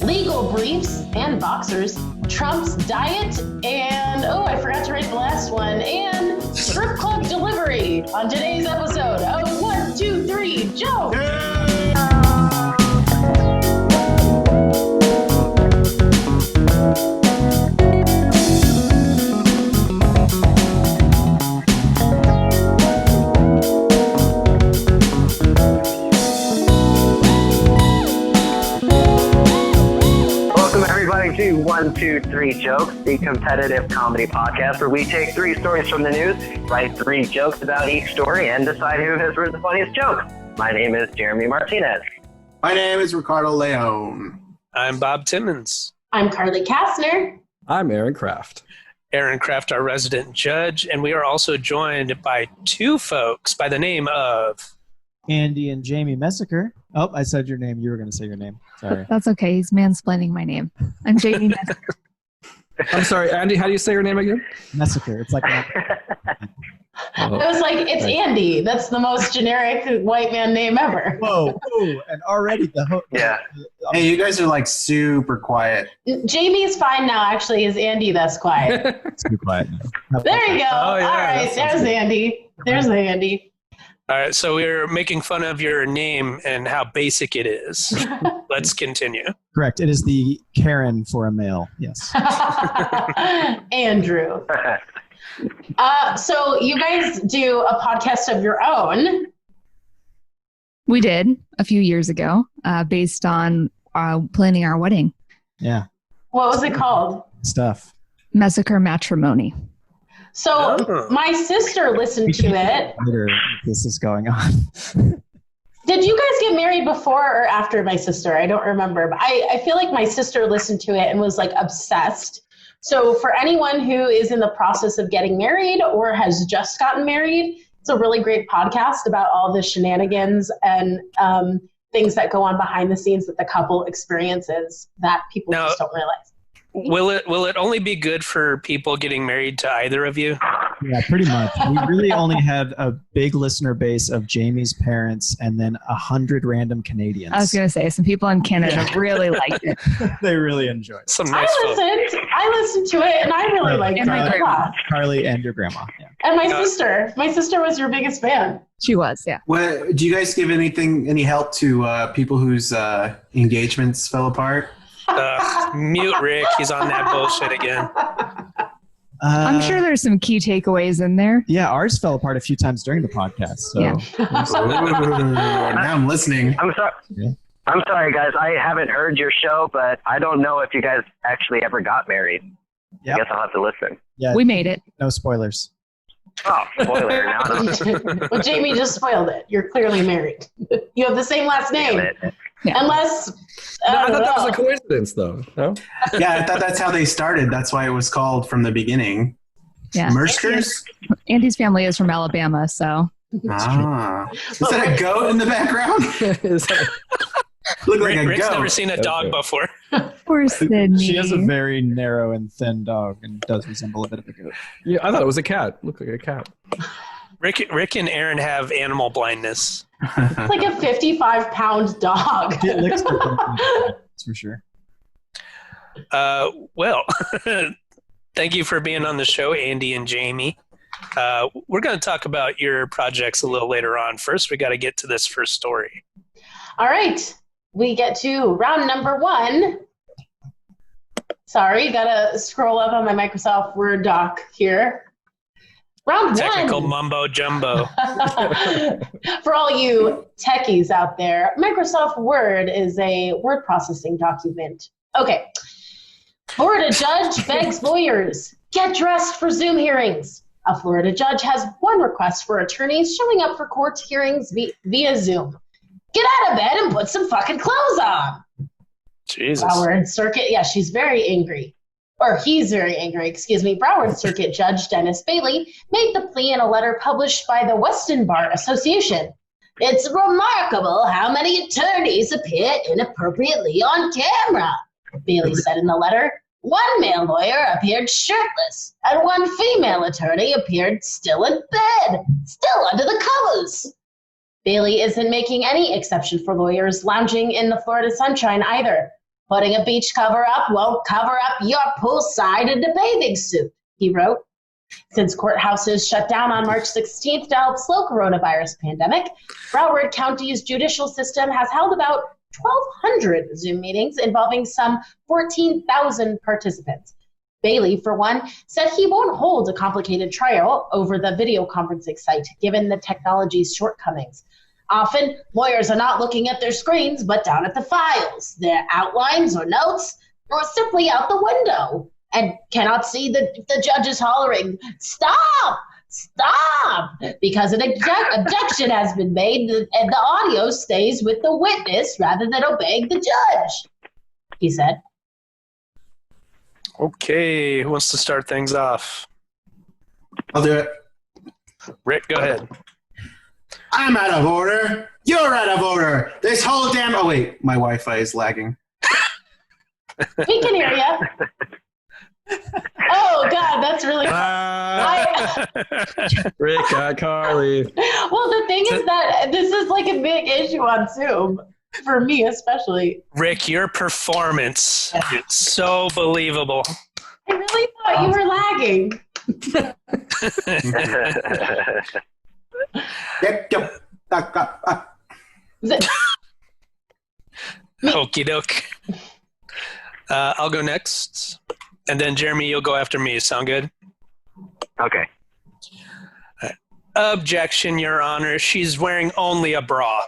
legal briefs and boxers, Trump's diet, and I forgot to write the last one, and strip club delivery on today's episode of 1, 2, 3 Joke. To 1, 2, 3 Jokes, the competitive comedy podcast where we take 3 stories from the news, write 3 jokes about each story, and decide who has written the funniest joke. My name is Jeremy Martinez. My name is Ricardo Leone. I'm Bob Timmons. I'm Carly Kastner. I'm Aaron Kraft. Aaron Kraft, our resident judge, and we are also joined by 2 folks by the name of Andy and Jayme Mesecher. Oh, I said your name. You were going to say your name. Sorry. That's okay. He's mansplaining my name. I'm Jayme Mesecher. I'm sorry, Andy. How do you say your name again? Mesecher. It's like. I was like, it's Andy. That's the most generic white man name ever. Whoa. And already the hook. Yeah. Hey, you guys are like super quiet. Jamie's fine now. Actually, is Andy that's quiet? Too quiet now. There you go. Oh, yeah, all right. There's Andy. There's Andy. All right, so we're making fun of your name and how basic it is. Let's continue. Correct. It is the Karen for a male. Yes. Andrew. So you guys do a podcast of your own. We did a few years ago, based on planning our wedding. Yeah. What was it called? Stuff. Mesecher Matrimony. So my sister listened to it. Later, this is going on. Did you guys get married before or after my sister? I don't remember. But I feel like my sister listened to it and was like obsessed. So for anyone who is in the process of getting married or has just gotten married, it's a really great podcast about all the shenanigans and things that go on behind the scenes that the couple experiences that people just don't realize. Will it only be good for people getting married to either of you? Yeah, pretty much. We really only had a big listener base of Jamie's parents and then 100 random Canadians. I was going to say, some people in Canada really liked it. They really enjoyed it. Some nice folks. I listened to it and I really liked it. my grandma. Carly and your grandma. Yeah. And my sister. My sister was your biggest fan. She was, yeah. What, do you guys give any help to people whose engagements fell apart? Mute Rick. He's on that bullshit again. I'm sure there's some key takeaways in there. Yeah, ours fell apart a few times during the podcast. So. Yeah. Now I'm listening. I'm sorry. Yeah. I'm sorry, guys. I haven't heard your show, but I don't know if you guys actually ever got married. Yep. I guess I'll have to listen. Yeah, We made it. no spoilers. Oh, spoiler. Now. Well, Jamie just spoiled it. You're clearly married. You have the same last name. Yeah. Unless... I thought that was a coincidence, though. No? Yeah, I thought that's how they started. That's why it was called from the beginning. Yeah. Merskers? Andy's family is from Alabama, so. Ah. Is that a goat in the background? Look like a Rick's goat. never seen a dog before. Poor Sydney. She has a very narrow and thin dog and does resemble a bit of a goat. Yeah, I thought it was a cat. Looked like a cat. Rick and Aaron have animal blindness. It's like a 55-pound dog. It looks that's for sure. Well, thank you for being on the show, Andy and Jayme. We're going to talk about your projects a little later on. First, we got to get to this first story. All right. We get to round number 1. Sorry, gotta scroll up on my Microsoft Word doc here. Round Technical 1. mumbo jumbo. For all you techies out there, Microsoft Word is a word processing document. Okay. Florida judge begs lawyers, get dressed for Zoom hearings. A Florida judge has one request for attorneys showing up for court hearings via Zoom. Get out of bed and put some fucking clothes on. Jesus. Broward Circuit, yeah, she's very angry. Or he's very angry, excuse me. Broward Circuit Judge Dennis Bailey made the plea in a letter published by the Weston Bar Association. It's remarkable how many attorneys appear inappropriately on camera, Bailey said in the letter. One male lawyer appeared shirtless, and one female attorney appeared still in bed, still under the covers. Bailey isn't making any exception for lawyers lounging in the Florida sunshine either. Putting a beach cover up won't cover up your poolside in a bathing suit, he wrote. Since courthouses shut down on March 16th to help slow coronavirus pandemic, Broward County's judicial system has held about 1,200 Zoom meetings involving some 14,000 participants. Bailey, for one, said he won't hold a complicated trial over the video conferencing site, given the technology's shortcomings. Often, lawyers are not looking at their screens, but down at the files, their outlines or notes, or simply out the window, and cannot see the judges hollering, "Stop! Stop!" because an objection has been made and the audio stays with the witness rather than obeying the judge, he said. Okay, who wants to start things off? I'll do it. Rick, go ahead. I'm out of order. You're out of order. This whole damn... Oh, wait. My Wi-Fi is lagging. We can hear you. Oh, God, that's really... Rick, Carly. Well, the thing is that this is like a big issue on Zoom, for me especially. Rick, your performance is so believable. I really thought you were lagging. Okie doke. I'll go next. And then, Jeremy, you'll go after me. Sound good? Okay. Objection, Your Honor. She's wearing only a bra.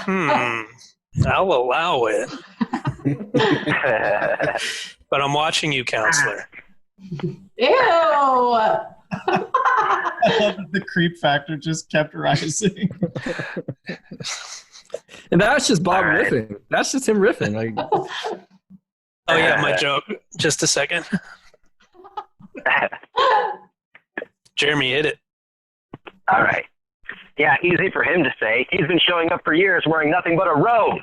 I'll allow it. But I'm watching you, counselor. Ew! I love that the creep factor just kept rising. And that's just Bob riffing. That's just him riffing. Like, Oh, yeah, my joke. Just a second. Jeremy, hit it. All right. Yeah, easy for him to say. He's been showing up for years wearing nothing but a robe.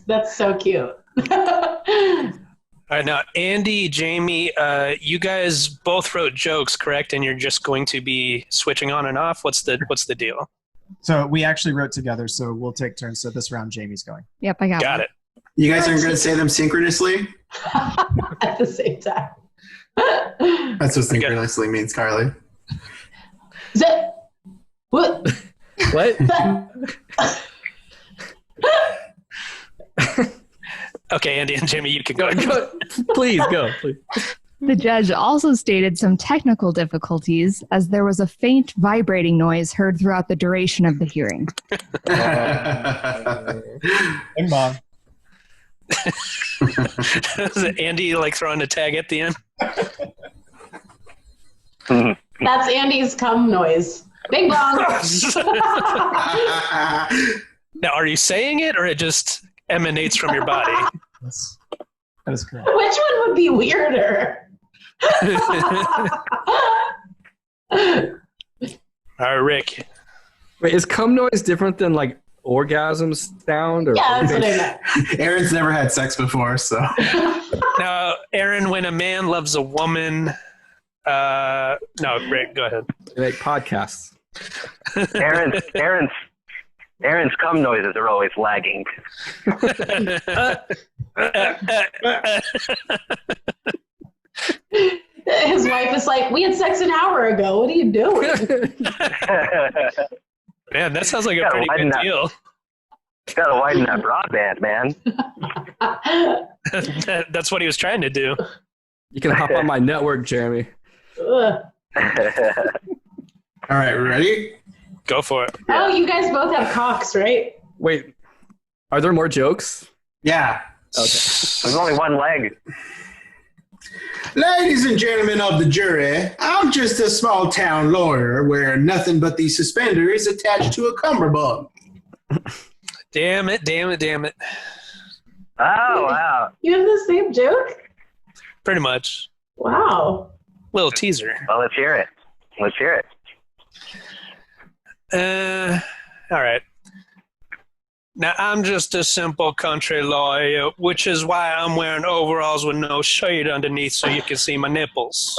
That's so cute. All right, now, Andy, Jayme, you guys both wrote jokes, correct? And you're just going to be switching on and off? What's the deal? So we actually wrote together, so we'll take turns. So this round, Jamie's going. Yep, I got Got one. it. You guys aren't going to say them synchronously? At the same time. That's what synchronously means, Carly. What? what? Okay, Andy and Jayme, you can go. Please go. Please. The judge also stated some technical difficulties as there was a faint vibrating noise heard throughout the duration of the hearing. Bing bong. Is it Andy like throwing a tag at the end? That's Andy's cum noise. Bing bong. Now, are you saying it or it just emanates from your body? That is correct. Which one would be weirder? All right, Rick. Wait, is cum noise different than like orgasm sound? Or Yeah, that's what I meant. Aaron's never had sex before, so. Now, Aaron, when a man loves a woman, no, Rick, go ahead. They make podcasts. Aaron's cum noises are always lagging. His wife is like, "We had sex an hour ago. What are you doing?" Man, that sounds like a pretty good deal. Gotta widen that broadband, man. That's what he was trying to do. You can hop on my network, Jeremy. Ugh. All right, ready? Go for it. Oh, you guys both have cocks, right? Wait, are there more jokes? Yeah. Okay. There's only one leg. Ladies and gentlemen of the jury, I'm just a small town lawyer wearing nothing but these suspenders attached to a cummerbund. Damn it. Oh, wow. You have the same joke? Pretty much. Wow. Little teaser. Well, let's hear it. All right. Now, I'm just a simple country lawyer, which is why I'm wearing overalls with no shirt underneath so you can see my nipples.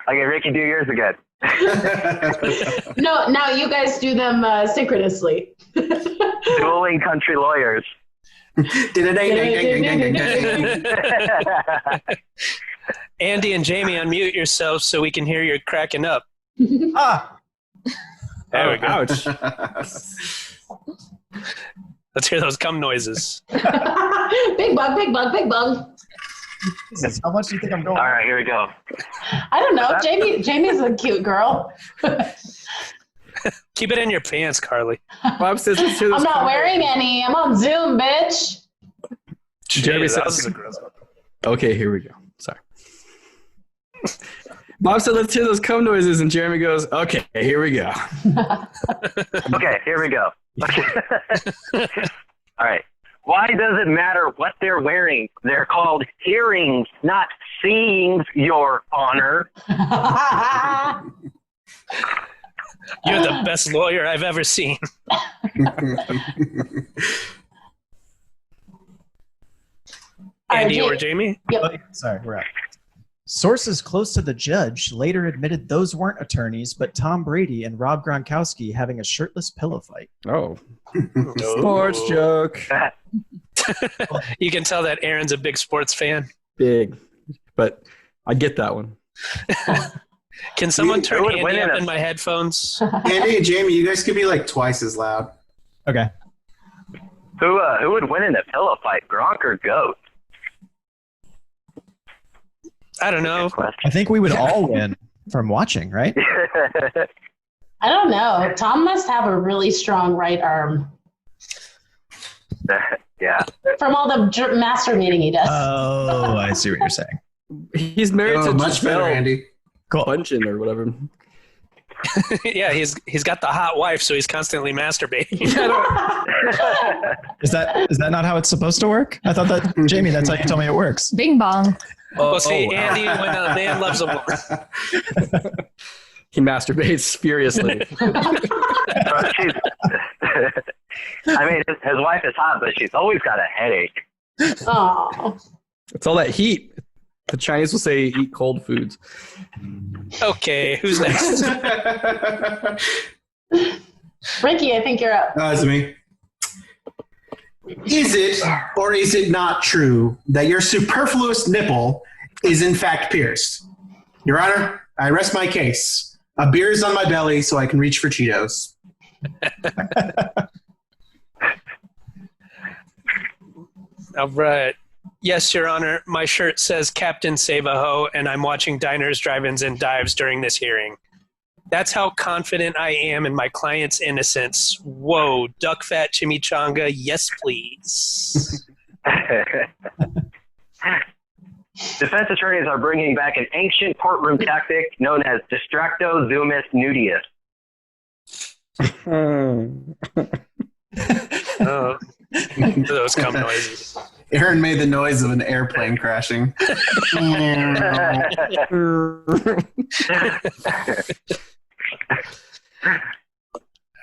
Okay, Ricky, do yours again. No, now you guys do them synchronously. Dueling country lawyers. Andy and Jayme, unmute yourselves so we can hear you cracking up. Ah, There we go. Ouch. Let's hear those cum noises. Big bug, big bug, big bug. Jesus, how much do you think I'm going? All right, here we go. I don't know. Jamie's a cute girl. Keep it in your pants, Carly. Bob says, let's hear those I'm not cum wearing noises. any. I'm on Zoom, bitch. Jeremy Jeez, that says- was a gross one. Okay, here we go. Sorry. Bob said, let's hear those cum noises. And Jeremy goes, okay, here we go. Okay, here we go. All right. Why does it matter what they're wearing? They're called hearings, not seeings, Your Honor. You're the best lawyer I've ever seen. Andy or Jayme? Yep. Sorry, we're out. Sources close to the judge later admitted those weren't attorneys, but Tom Brady and Rob Gronkowski having a shirtless pillow fight. Oh. Sports joke. You can tell that Aaron's a big sports fan. Big. But I get that one. Can someone turn Who would Andy win in up a- in my headphones? Andy and Jayme, you guys could be like twice as loud. Okay. Who would win in a pillow fight, Gronk or Goat? I don't know. I think we would all win from watching, right? I don't know. Tom must have a really strong right arm Yeah. from all the masturbating he does. Oh, I see what you're saying. He's married Oh, to much better, Giselle Andy. Bundchen or whatever. Yeah, he's got the hot wife, so he's constantly masturbating. Is that not how it's supposed to work? I thought that, Jayme, that's how you told me it works. Bing bong. Well, see, wow. Andy, when a man loves a woman, He masturbates furiously. But I mean, his wife is hot, but she's always got a headache. Oh, It's all that heat. The Chinese will say eat cold foods. okay, who's next? Ricky, I think you're up. It's me. Is it or is it not true that your superfluous nipple is in fact pierced? Your Honor, I rest my case. A beer is on my belly so I can reach for Cheetos. All right. Yes, Your Honor. My shirt says Captain Save a Ho, and I'm watching diners, drive-ins, and dives during this hearing. That's how confident I am in my client's innocence. Whoa, duck fat chimichanga, yes, please. Defense attorneys are bringing back an ancient courtroom tactic known as distracto zoomus nudius. Oh, those cum noises. Aaron made the noise of an airplane crashing.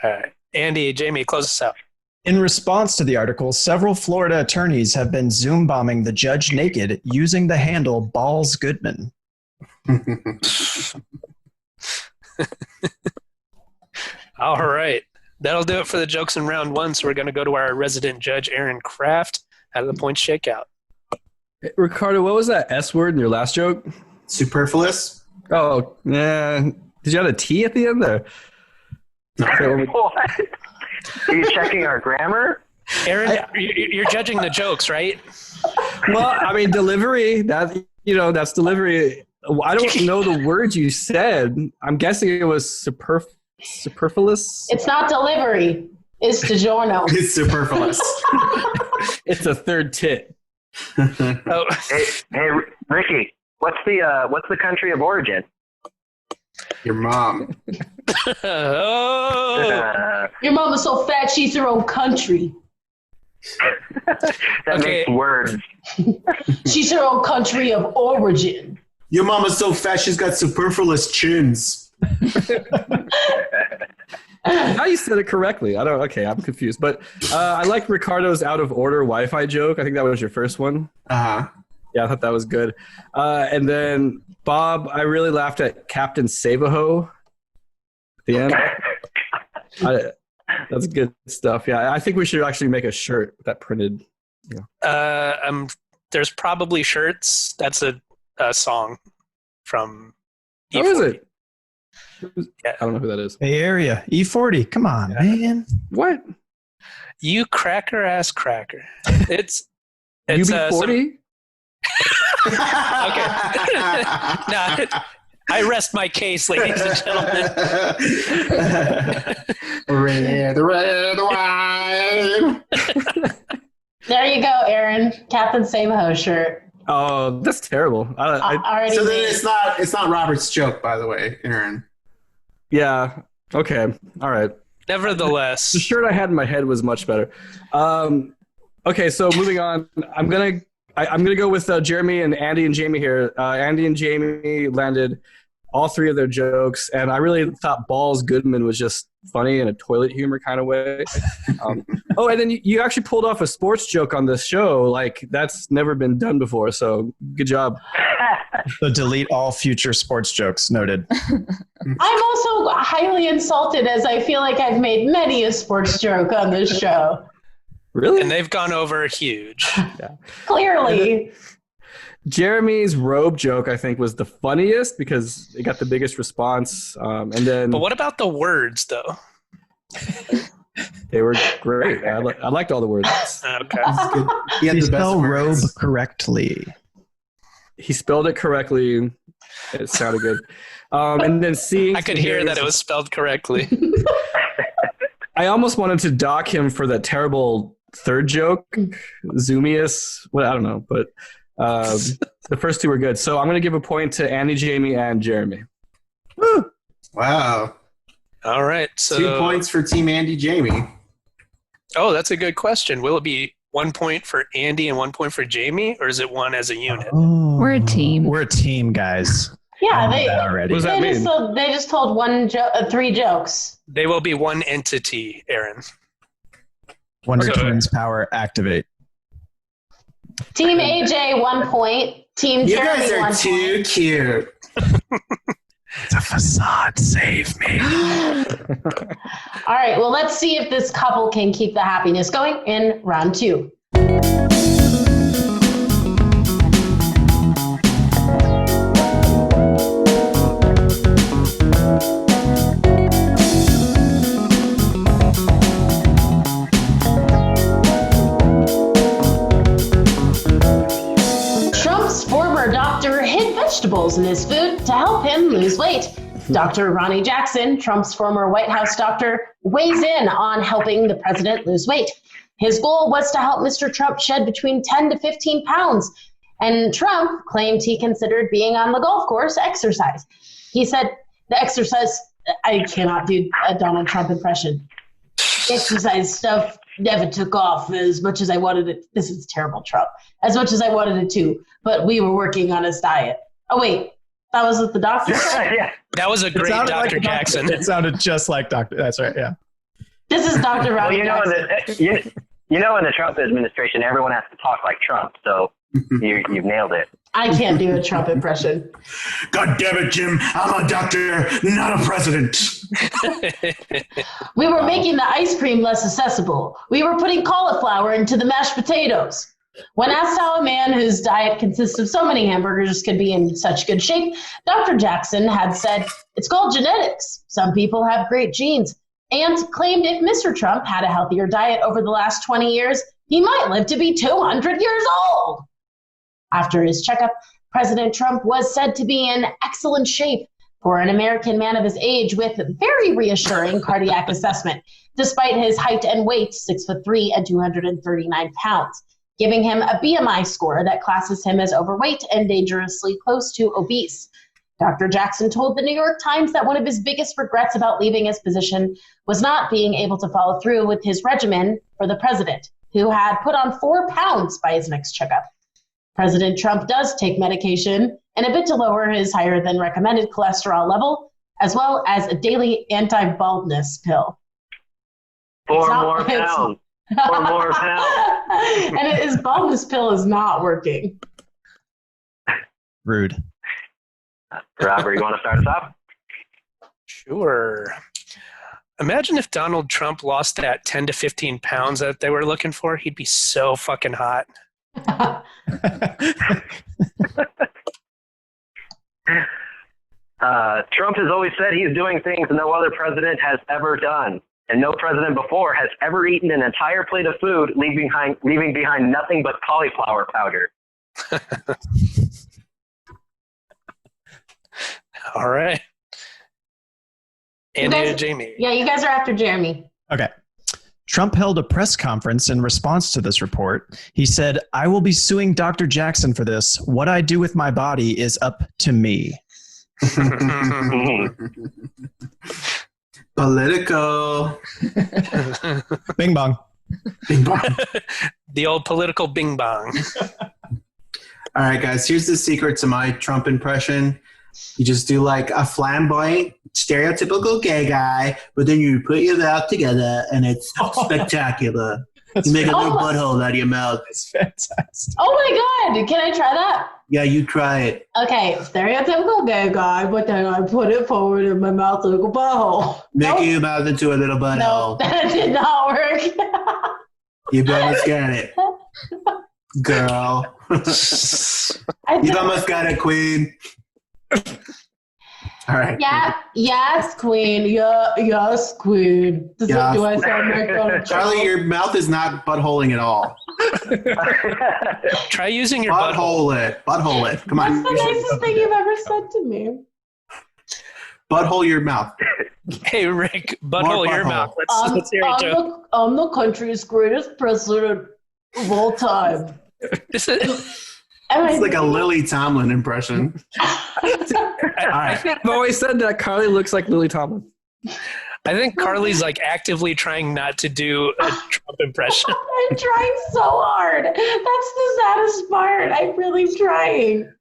All right. Andy, Jayme, close us out. In response to the article, several Florida attorneys have been Zoom bombing the judge naked using the handle Balls Goodman. All right. That'll do it for the jokes in round one. So we're going to go to our resident judge, Aaron Kraft, out of the point shakeout. Ricardo, what was that S word in your last joke? Superfluous? Oh, yeah. Did you have a T at the end there? What? Are you checking our grammar? Aaron, you're judging the jokes, right? Well, I mean, delivery, that's delivery. I don't know the words you said. I'm guessing it was superfluous. It's not delivery. It's DiGiorno. It's superfluous. It's a third tit. Oh, Hey, Ricky, what's the country of origin? Your mom. oh. Your mom is so fat she's her own country. That Okay. makes words. She's her own country of origin. Your mama's so fat she's got superfluous chins. Now you said it correctly. Okay, I'm confused. But I like Ricardo's out of order Wi-Fi joke. I think that was your first one. Uh-huh. Yeah, I thought that was good. And then Bob, I really laughed at Captain Savaho. the end. That's good stuff. Yeah, I think we should actually make a shirt that printed. There's probably shirts. That's a song from. How is it? Yeah. I don't know who that is. Bay Area, E40. Come on, man. What? You cracker ass cracker. It's UB40? Okay. Nah, I rest my case, ladies and gentlemen. Red wine. There you go, Aaron. Captain Same-Ho shirt. Oh, that's terrible. Already So then made. it's not Robert's joke, by the way, Aaron. Yeah. Okay. All right. Nevertheless, The shirt I had in my head was much better. Okay, so moving on. I'm gonna go with Jeremy and Andy and Jayme here. Andy and Jayme landed all three of their jokes, and I really thought Balls Goodman was just funny in a toilet humor kind of way. And then you actually pulled off a sports joke on this show. Like, that's never been done before, so good job. So delete all future sports jokes. Noted. I'm also highly insulted as I feel like I've made many a sports joke on this show. Really? and they've gone over huge. Clearly. Jeremy's robe joke, I think, was the funniest because it got the biggest response. And then But what about the words, though? they were great. I liked all the words. Okay. He had You the best spell robe words. correctly. He spelled it correctly. It sounded good. And then seeing, I could hear that it was spelled correctly. I almost wanted to dock him for that terrible third joke, Zoomius. Well, I don't know, but the first two were good. So I'm going to give a point to Andy, Jayme, and Jeremy. Wow. All right. So 2 points for Team Andy Jayme. Oh, that's a good question. Will it be 1 point for Andy and 1 point for Jayme, or is it one as a unit? Oh, We're a team. We're a team, guys. Yeah, I know they that already. What does that mean? they just told three jokes. They will be one entity, Aaron. Wonder Okay. Twins power activate. Team AJ 1 point. Team You Jeremy guys 1 are point. too cute. It's a facade. Save me. All right, well, let's see if this couple can keep the happiness going in round 2. Trump's former doctor hid vegetables in his food to help him lose weight. Dr. Ronnie Jackson, Trump's former White House doctor, weighs in on helping the president lose weight. His goal was to help Mr. Trump shed between 10 to 15 pounds, and Trump claimed he considered being on the golf course exercise. He said, the exercise, I cannot do a Donald Trump impression. Exercise stuff never took off as much as I wanted it. This is terrible, Trump. As much as I wanted it to, but we were working on his diet. Oh, wait, that was what the doctor said? Yeah. That was a It great sounded Dr. like Jackson. It sounded just like Doctor. That's right. Yeah. This is Dr. Well, Ronnie you know, Jackson. in the Trump administration, everyone has to talk like Trump. So you've nailed it. I can't do a Trump impression. God damn it, Jim. I'm a doctor, not a president. We were making the ice cream less accessible. We were putting cauliflower into the mashed potatoes. When asked how a man whose diet consists of so many hamburgers could be in such good shape, Dr. Jackson had said, it's called genetics. Some people have great genes. And claimed if Mr. Trump had a healthier diet over the last 20 years, he might live to be 200 years old. After his checkup, President Trump was said to be in excellent shape for an American man of his age with very reassuring cardiac assessment, despite his height and weight, 6'3" and 239 pounds, giving him a BMI score that classes him as overweight and dangerously close to obese. Dr. Jackson told the New York Times that one of his biggest regrets about leaving his position was not being able to follow through with his regimen for the president, who had put on 4 pounds by his next checkup. President Trump does take medication, and a bit to lower his higher than recommended cholesterol level, as well as a daily anti-baldness pill. 4 more pounds. 4 more pounds. And his baldness pill is not working. Rude. Robert, you want to start us off? Sure. Imagine if Donald Trump lost that 10 to 15 pounds that they were looking for. He'd be so fucking hot. Trump has always said he's doing things no other president has ever done. And no president before has ever eaten an entire plate of food, leaving behind nothing but cauliflower powder. All right. Andy and Jayme. Yeah, you guys are after Jeremy. Okay. Trump held a press conference in response to this report. He said, "I will be suing Dr. Jackson for this. What I do with my body is up to me." Political. Bing bong. Bing bong. The old political bing bong. All right, guys, here's the secret to my Trump impression. You just do like a flamboyant, stereotypical gay guy, but then you put your mouth together and it's spectacular. You make a little butthole out of your mouth. It's fantastic. Oh my God. Can I try that? Yeah, you try it. Okay. Stereotypical gay guy, but then I put it forward in my mouth like a butthole. Make your mouth into a little No, butthole. that did not work. You've almost got it. Girl. You've almost got it, queen. All right. Yeah, yes, queen. Yeah, yes, queen. Do I sound like Donald Trump? Charlie, your mouth is not buttholing at all. Try using your butthole. Butthole it. Come on. That's the nicest thing you've ever said to me. Butthole your mouth. Hey, Rick, butthole your mouth. Let's hear it, Joe. I'm the country's greatest president of all time. It's like a Lily Tomlin impression. I think I've always said that Carly looks like Lily Tomlin. I think Carly's like actively trying not to do a Trump impression. I'm trying so hard. That's the saddest part. I'm really trying.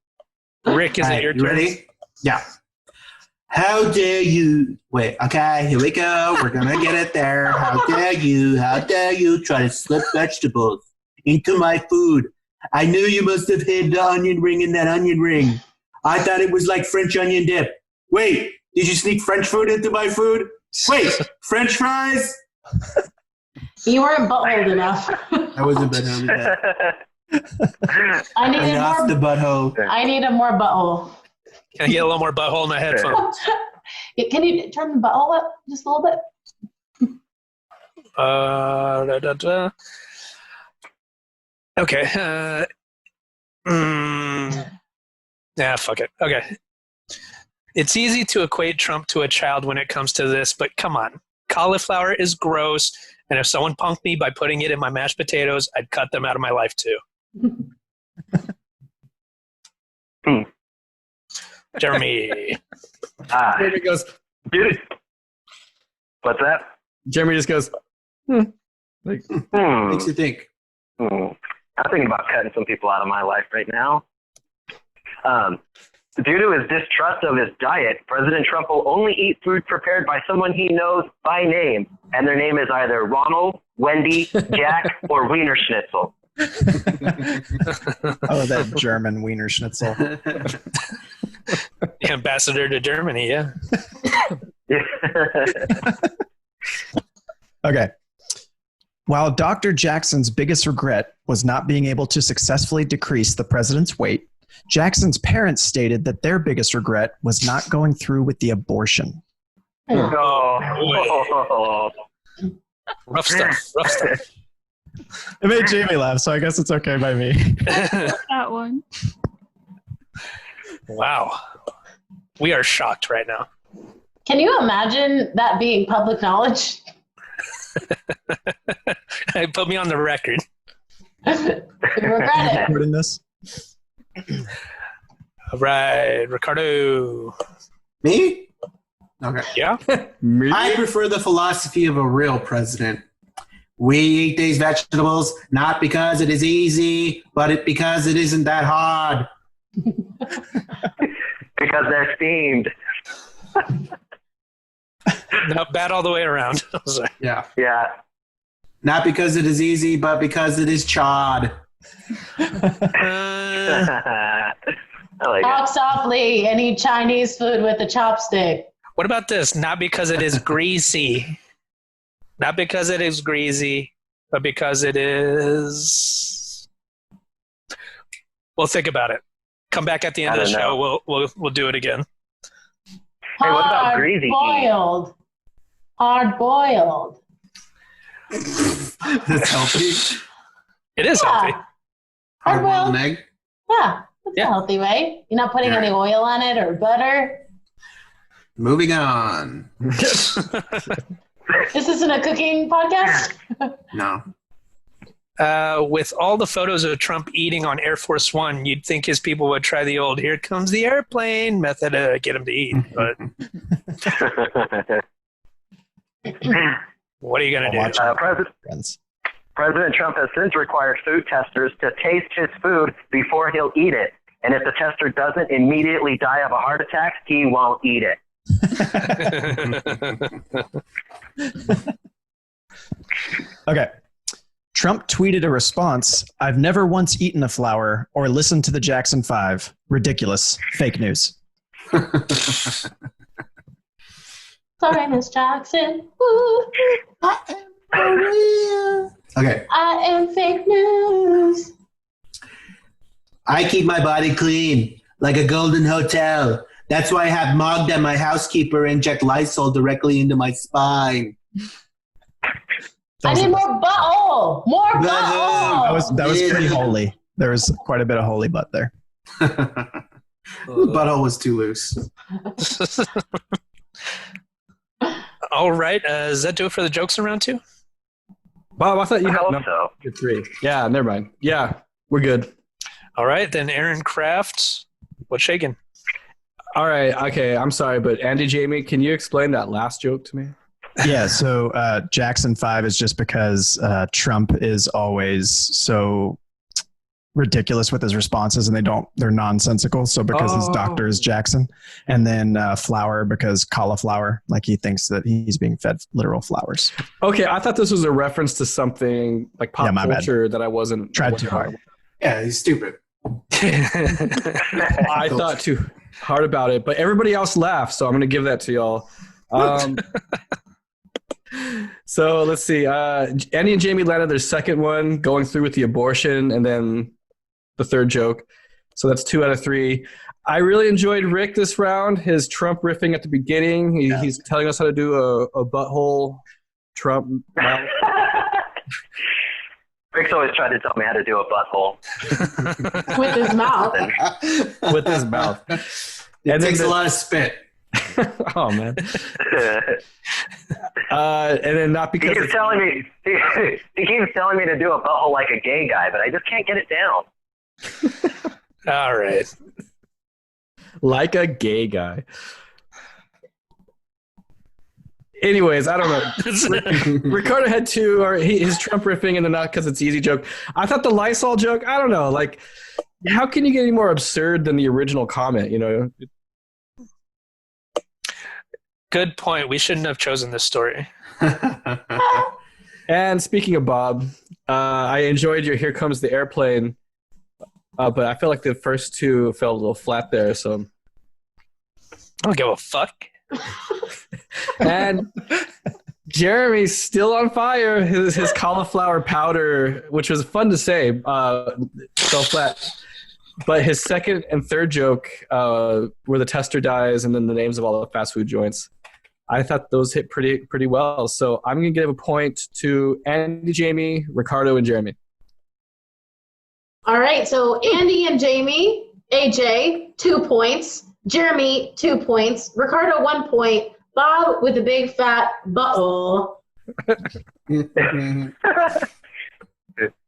Rick, is it your turn? Ready? Yeah. How dare you? Wait, okay, here we go. We're going to get it there. How dare you try to slip vegetables into my food? I knew you must have hid the onion ring in that onion ring. I thought it was like French onion dip. Wait, did you sneak French food into my food? Wait, French fries? You weren't butthole enough. I wasn't butthole enough. I needed off the butthole. I needed more butthole. Can I get a little more butthole in my headphones? Can you turn the butthole up just a little bit? Okay. Fuck it. Okay. It's easy to equate Trump to a child when it comes to this, but come on. Cauliflower is gross, and if someone punked me by putting it in my mashed potatoes, I'd cut them out of my life too. Jeremy. Jeremy goes, Dude. What's that? Jeremy just goes, Makes you think. I'm thinking about cutting some people out of my life right now. Due to his distrust of his diet, President Trump will only eat food prepared by someone he knows by name, and their name is either Ronald, Wendy, Jack, or Wiener Schnitzel. Oh, that German Wiener Schnitzel. The ambassador to Germany, yeah. Okay. While Dr. Jackson's biggest regret was not being able to successfully decrease the president's weight, Jackson's parents stated that their biggest regret was not going through with the abortion. Oh. Rough stuff. It made Jamie laugh, so I guess it's okay by me. That one. Wow. We are shocked right now. Can you imagine that being public knowledge? Put me on the record. I regret it. Recording this. All right, Ricardo. Me? Okay. Yeah? I prefer the philosophy of a real president. We eat these vegetables not because it is easy, but because it isn't that hard. Because they're steamed. No, bad all the way around. Yeah. Yeah. Not because it is easy, but because it is charred. I like Talk it. softly and eat Chinese food with a chopstick. What about this? Not because it is greasy. Not because it is greasy, but because it is. We'll think about it. Come back at the end of the show. We'll do it again. Hey, what about greasy? Boiled. Hard boiled. That's healthy. It is healthy. Hard Hard-boiled boiled. egg. Yeah, that's a healthy way. You're not putting any oil on it or butter. Moving on. This isn't a cooking podcast? No. With all the photos of Trump eating on Air Force One, you'd think his people would try the old "here comes the airplane" method to get him to eat. But what are you going to do? President Trump has since required food testers to taste his food before he'll eat it. And if the tester doesn't immediately die of a heart attack, he won't eat it. Okay. Trump tweeted a response, "I've never once eaten a flower or listened to the Jackson 5. Ridiculous. Fake news." Sorry, Miss Jackson. Ooh, I am Maria. Okay. I am fake news. I keep my body clean, like a golden hotel. That's why I have Magda, my housekeeper, inject Lysol directly into my spine. I need more butthole. More butthole. That was pretty holy. There was quite a bit of holy butt there. The butthole was too loose. All right. Does that do it for the jokes in round 2? Bob, I thought you I had hope so. 3. Yeah, never mind. Yeah, we're good. All right. Then Aaron Kraft, what's shaking? All right. Okay. I'm sorry, but Andy, Jayme, can you explain that last joke to me? Yeah, so Jackson 5 is just because Trump is always so ridiculous with his responses, and they're nonsensical. So because his doctor is Jackson, and then flower because cauliflower, like he thinks that he's being fed literal flowers. Okay, I thought this was a reference to something like pop culture bad. that I wasn't Tried too hard. Yeah, he's stupid. I thought too hard about it, but everybody else laughed, so I'm going to give that to y'all. So let's see. Andy and Jayme landed their second one, going through with the abortion, and then the third joke. So that's 2 out of 3. I really enjoyed Rick this round. His Trump riffing at the beginning. He's telling us how to do a butthole Trump. Rick's always tried to tell me how to do a butthole. With his mouth. With his mouth. It takes a lot of spit. Oh man. And then not because he keeps telling me to do a butthole like a gay guy, but I just can't get it down. All right. Like a gay guy. Anyways, I don't know. Ricardo had 2, or his Trump riffing and the not because it's easy joke. I thought the Lysol joke, I don't know. Like, how can you get any more absurd than the original comment, you know? Good point. We shouldn't have chosen this story. And speaking of Bob, I enjoyed your "Here Comes the Airplane," but I feel like the first 2 fell a little flat there. So I don't give a fuck. And Jeremy's still on fire. His cauliflower powder, which was fun to say, fell flat. But his second and third joke, where the tester dies and then the names of all the fast food joints, I thought those hit pretty well. So I'm going to give a point to Andy, Jayme, Ricardo, and Jeremy. All right, so Andy and Jayme, AJ, 2 points. Jeremy, 2 points. Ricardo, 1 point. Bob with a big fat butthole.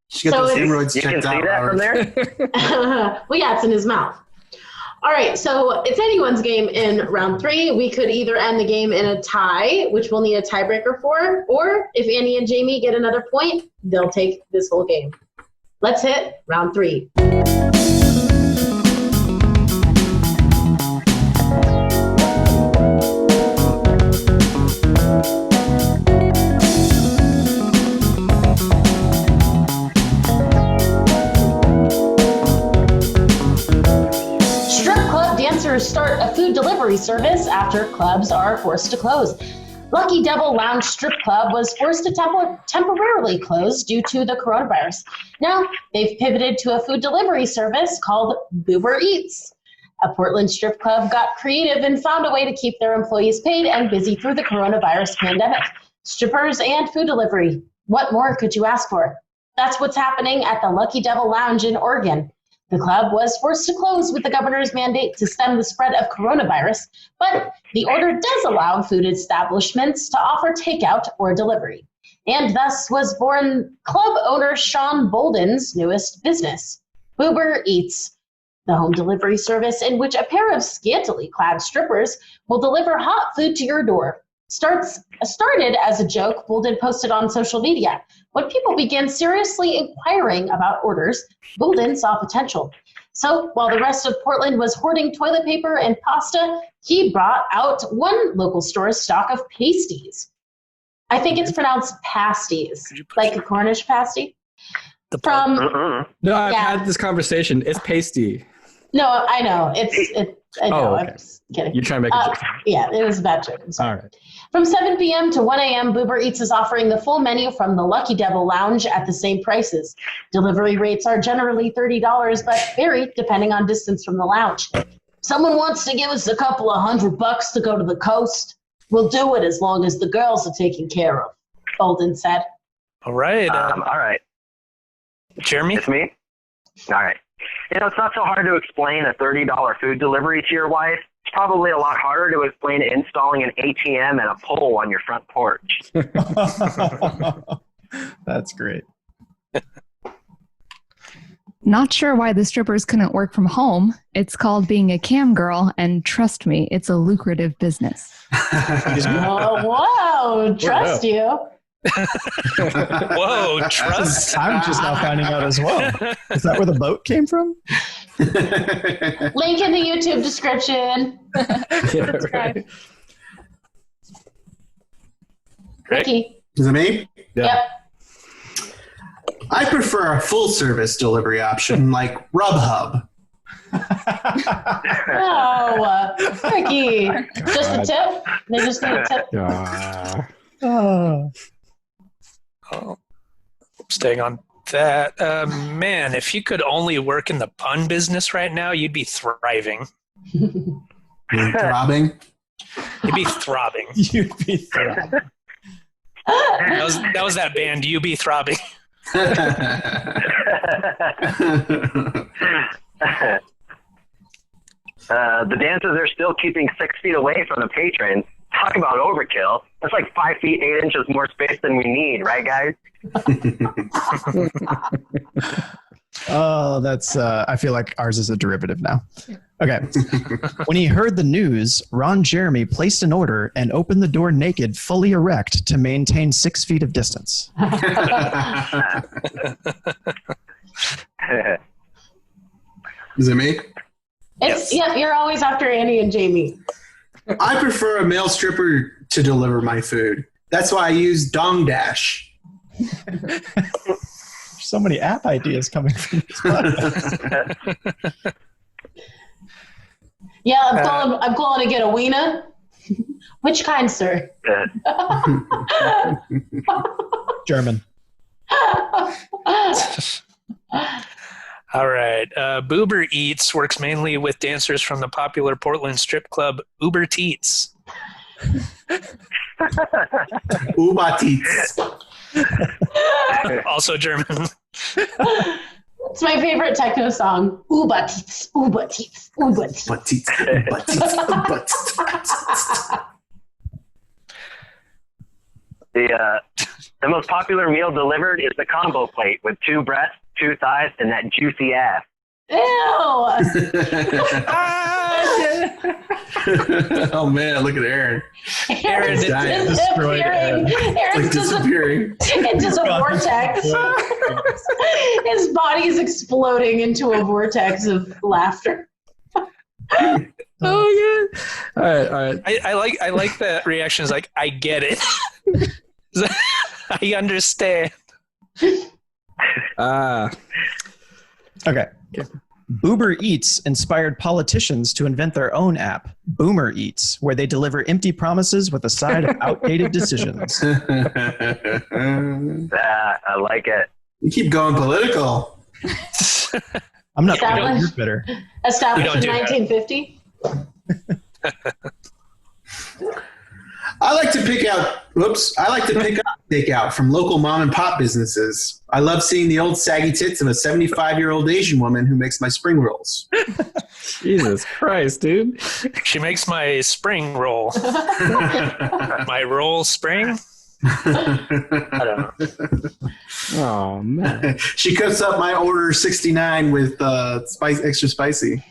She got those hemorrhoids checked out. You can see that from there? Well, yeah, it's in his mouth. All right, so it's anyone's game in round 3. We could either end the game in a tie, which we'll need a tiebreaker for, or if Andy and Jayme get another point, they'll take this whole game. Let's hit round 3. Start a food delivery delivery service after clubs are forced to close. Lucky Devil Lounge Strip Club was forced to temporarily close due to the coronavirus. Now, they've pivoted to a food delivery service called Uber Eats. A Portland strip club got creative and found a way to keep their employees paid and busy through the coronavirus pandemic. Strippers and food delivery. What more could you ask for? That's what's happening at the Lucky Devil Lounge in Oregon. The club was forced to close with the governor's mandate to stem the spread of coronavirus, but the order does allow food establishments to offer takeout or delivery. And thus was born club owner Sean Bolden's newest business, Uber Eats, the home delivery service in which a pair of scantily clad strippers will deliver hot food to your door. Started as a joke, Bolden posted on social media. When people began seriously inquiring about orders, Bolden saw potential. So while the rest of Portland was hoarding toilet paper and pasta, he brought out one local store's stock of pasties. I think it's pronounced pasties, like a Cornish pasty. No, I've had this conversation. It's pasty. No, I know. I know. Okay. I'm just kidding. You're trying to make a joke. Yeah, it was a bad joke. I'm sorry. All right. From 7 p.m. to 1 a.m., Uber Eats is offering the full menu from the Lucky Devil Lounge at the same prices. Delivery rates are generally $30, but vary depending on distance from the lounge. Someone wants to give us a couple of $100 to go to the coast. We'll do it as long as the girls are taken care of, Bolden said. All right. All right. Jeremy? It's me? All right. You know, it's not so hard to explain a $30 food delivery to your wife. It's probably a lot harder to explain installing an ATM and a pole on your front porch. That's great. Not sure why the strippers couldn't work from home. It's called being a cam girl, and trust me, it's a lucrative business. Oh, wow. Trust you. Whoa, trust? I'm just now finding out as well. Is that where the boat came from? Link in the YouTube description. Yeah, right. Ricky. Is it me? Yeah. Yep. I prefer a full service delivery option like Grubhub. Oh, Ricky. Just a tip? They just need a tip. Oh. Oh, staying on that. Man, if you could only work in the pun business right now, you'd be thriving. Throbbing. You'd be throbbing. You'd be throbbing. That was that band, You Be Throbbing. The dancers are still keeping 6 feet away from the patrons. Talk about overkill. That's like 5 feet, 8 inches more space than we need, right, guys? Oh, that's, I feel like ours is a derivative now. Okay. When he heard the news, Ron Jeremy placed an order and opened the door naked, fully erect, to maintain 6 feet of distance. Is it me? Yeah, you're always after Andy and Jayme. I prefer a male stripper to deliver my food. That's why I use Dong Dash. So many app ideas coming from this podcast. Yeah, I'm calling to get a wiener. Which kind, sir? German. All right. Boober Eats works mainly with dancers from the popular Portland strip club Uber Teats. Ubatits. Also German. It's my favorite techno song. Ubatits, Ubatits, Ubatits. The most popular meal delivered is the combo plate with 2 breasts, 2 thighs, and that juicy ass. Ew! Oh man, look at Aaron. Aaron's dying. disappearing. Aaron's disappearing. Into a vortex. His body is exploding into a vortex of laughter. Oh yeah. All right. I like that reaction. Is like, I get it. I understand. Okay. Boomer Eats inspired politicians to invent their own app, Boomer Eats, where they deliver empty promises with a side of outdated decisions. I like it. You keep going political. I'm not Established- you're bitter. Established in do that. 1950. I like to pick up takeout from local mom and pop businesses. I love seeing the old saggy tits of a 75-year-old Asian woman who makes my spring rolls. Jesus Christ, dude. She makes my spring roll. My roll spring? I don't know. Oh, man. She cooks up my order 69 with extra spicy.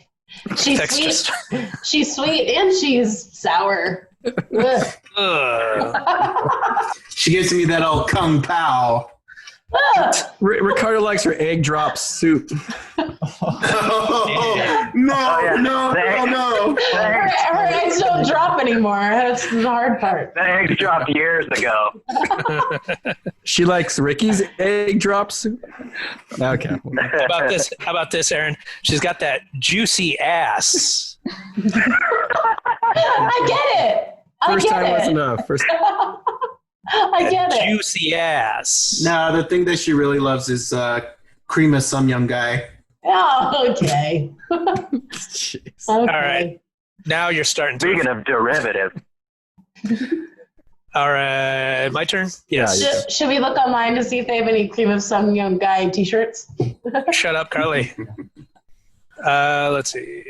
She's Extra sweet. She's sweet and she's sour. Ugh. She gives me that old kung pao. Ugh. Ricardo likes her egg drop soup. No. Her eggs don't drop anymore. That's the hard part. The eggs dropped years ago. She likes Ricky's egg drop soup. Okay. How about this, Aaron? She's got that juicy ass. I get it. First time was it. enough. I get it. Juicy ass. No, the thing that she really loves is cream of some young guy. Oh, okay. Jeez. Okay. All right. Now you're starting to. Speaking of derivative, All right. My turn? Yes. Yeah, Should we look online to see if they have any cream of some young guy t-shirts? Shut up, Carly. Let's see.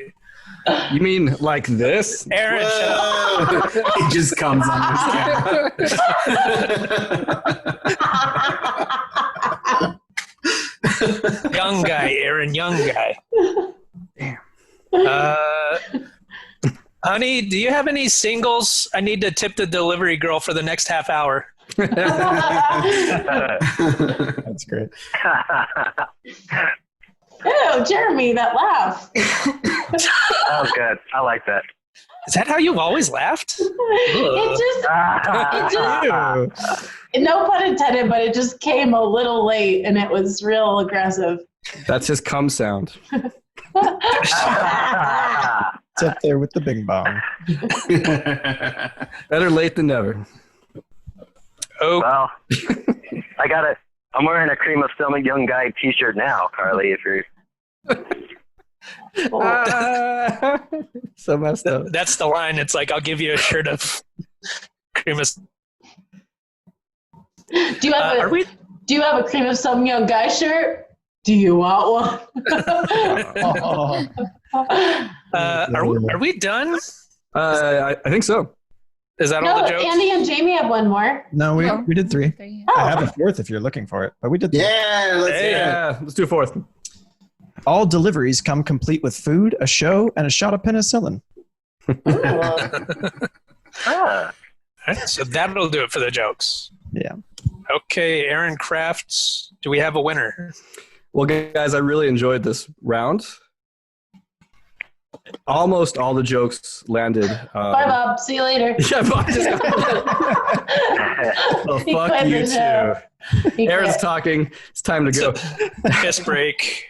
You mean like this? Aaron, shut up. It just comes on this Young guy, Aaron, young guy. Damn. Honey, do you have any singles? I need to tip the delivery girl for the next half hour. That's great. Ew, Jeremy, that laugh. oh, good. I like that. Is that how you've always laughed? It just, no pun intended, but it just came a little late and it was real aggressive. That's his cum sound. It's up there with the bing bong. Better late than never. Oh, Well, I'm wearing a cream of stomach young guy t-shirt now, Carly, if you're... So messed up. that's the line. It's like, I'll give you a shirt of cream of... Do you have Are we? Do you have a cream of some young guy shirt? Do you want Oh, Are we done? I think so. Is that one? all No, the jokes? Andy and Jayme have one more. no, we did three. Oh. I have a fourth if you're looking for it, but we did three. Yeah, let's hear it. Yeah, let's do a fourth. All deliveries come complete with food, a show, and a shot of penicillin. Ah, All right, so that'll do it for the jokes. Yeah. Okay, Aaron Crafts, do we have a winner? Well, guys, I really enjoyed this round. Almost all the jokes landed. Bye, Bob. See you later. Yeah, Bob just well, He fuck quit you the show. too. He Aaron's quit. talking. It's time to go. Piss break.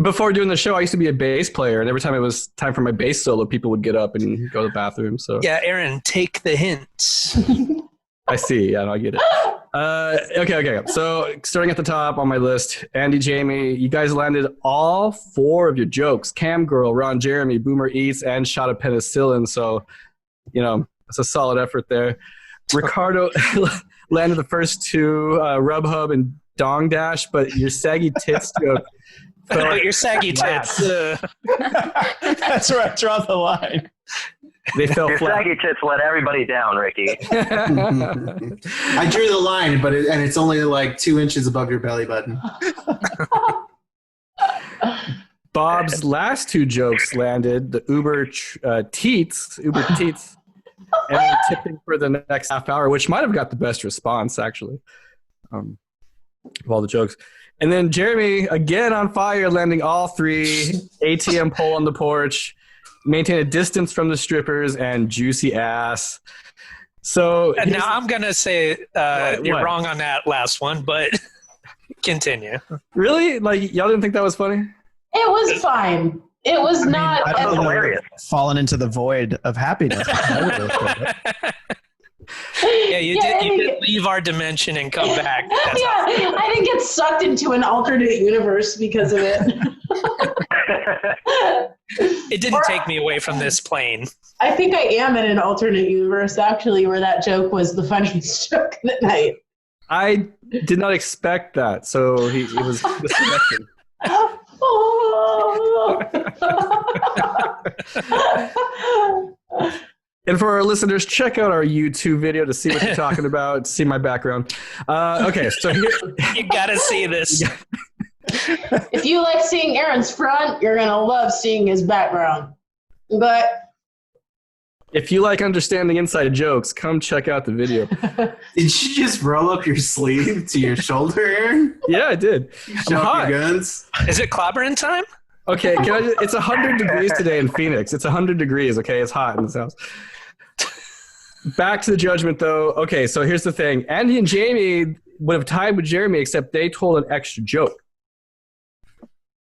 Before doing the show, I used to be a bass player, and every time it was time for my bass solo, people would get up and go to the bathroom. So Yeah, Aaron, take the hint. I see. Yeah, no, I get it. Okay. So starting at the top on my list, Andy, Jayme, you guys landed all four of your jokes. Cam Girl, Ron Jeremy, Boomer Eats, and Shot of Penicillin. So, it's a solid effort there. Ricardo landed the first two, Rub Hub and Dong Dash, but your saggy tits joke. Your saggy tits. That's where I draw the line. They fell your flat. saggy tits let everybody down, Ricky. I drew the line, but it's only like 2 inches above your belly button. Bob's last two jokes landed the Uber Teats, and then tipping for the next half hour, which might have got the best response, actually, of all the jokes. And then Jeremy, again on fire, landing all three, ATM pole on the porch, maintain a distance from the strippers, and juicy ass. So Now I'm going to say you're What? wrong on that last one, but continue. really? Like, y'all didn't think that was funny? It was fine. It was not. I That was don't know, hilarious. fallen into the void of happiness. Yeah, you did leave our dimension and come back. That's Yeah, I didn't get sucked into an alternate universe because of it. It didn't take me away from this plane. I think I am in an alternate universe, actually, where that joke was the funniest joke of the night. I did not expect that, so it was misdirection. And for our listeners, check out our YouTube video to see what you're talking about, see my background. Okay, so here, You gotta see this. If you like seeing Aaron's front, you're going to love seeing his background. But if you like understanding inside jokes, come check out the video. Did you just roll up your sleeve to your shoulder, Aaron? Yeah, I did. Show I'm off hot. your guns? Is it clobbering time? Okay, it's 100 degrees today in Phoenix. It's 100 degrees, okay? It's hot in this house. Back to the judgment, though. Okay, so here's the thing. Andy and Jayme would have tied with Jeremy, except they told an extra joke.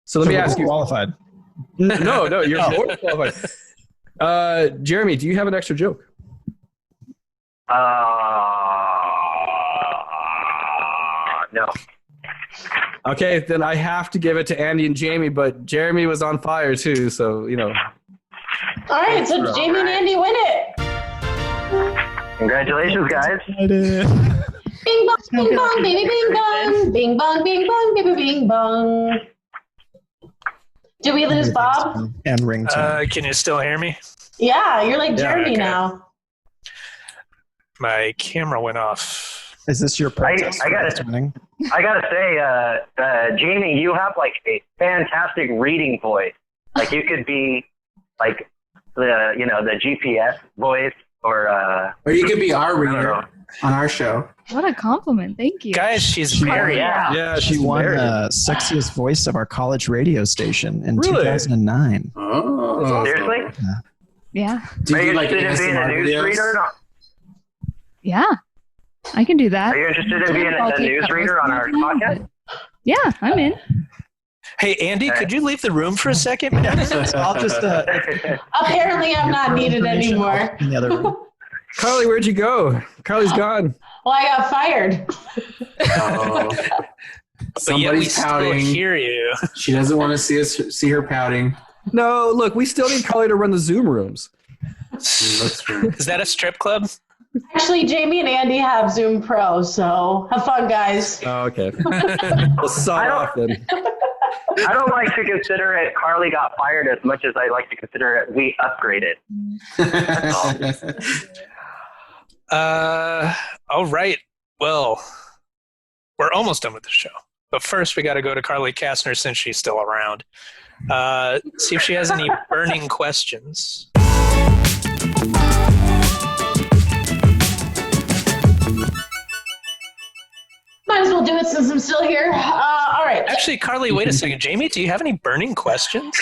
So let me ask you. Qualified. No, you're more qualified. Jeremy, do you have an extra joke? No. Okay, then I have to give it to Andy and Jayme, but Jeremy was on fire too, so, you know. all right, so Jamie and Andy win it. Congratulations, guys. Bing bong, bing bong, baby, bing bong, bing bong, baby, bing bong. Did we lose Bob? And ringtone. Can you still hear me? Yeah, you're like Jeremy okay. now. My camera went off. Is this your protest? I gotta say, Jamie, you have like a fantastic reading voice. Like you could be like the GPS voice, or you could be our I don't reader know. on our show. What a compliment. Thank you. Guys, she's very Yeah. Yeah, She won sexiest voice of our college radio station in 2009. Oh. Seriously? Yeah. Do Are you you do like interested in being a ASMR newsreader? videos? Or not? Yeah. I can do that. Are you interested in being I'll a take that newsreader on our listen now, podcast? but- Yeah, I'm in. Hey, Andy, could you leave the room for a second, man? I'll just Apparently, I'm not needed anymore. in the other room. Carly, where'd you go? Carly's gone. Well, I got fired. Oh. But yet we Somebody's still pouting. hear you. She doesn't want to see her pouting. No, look, we still need Carly to run the Zoom rooms. That's true. Is that a strip club? Actually, Jamie and Andy have Zoom Pro, so have fun, guys. Oh, okay. We'll sign off then. I don't like to consider it Carly got fired as much as I like to consider it we upgraded. All right. Well, we're almost done with the show. But first, we got to go to Carly Kastner since she's still around. See if she has any burning questions. Might as well do it since I'm still here. All right. Actually, Carly, wait a second. Jamie, do you have any burning questions?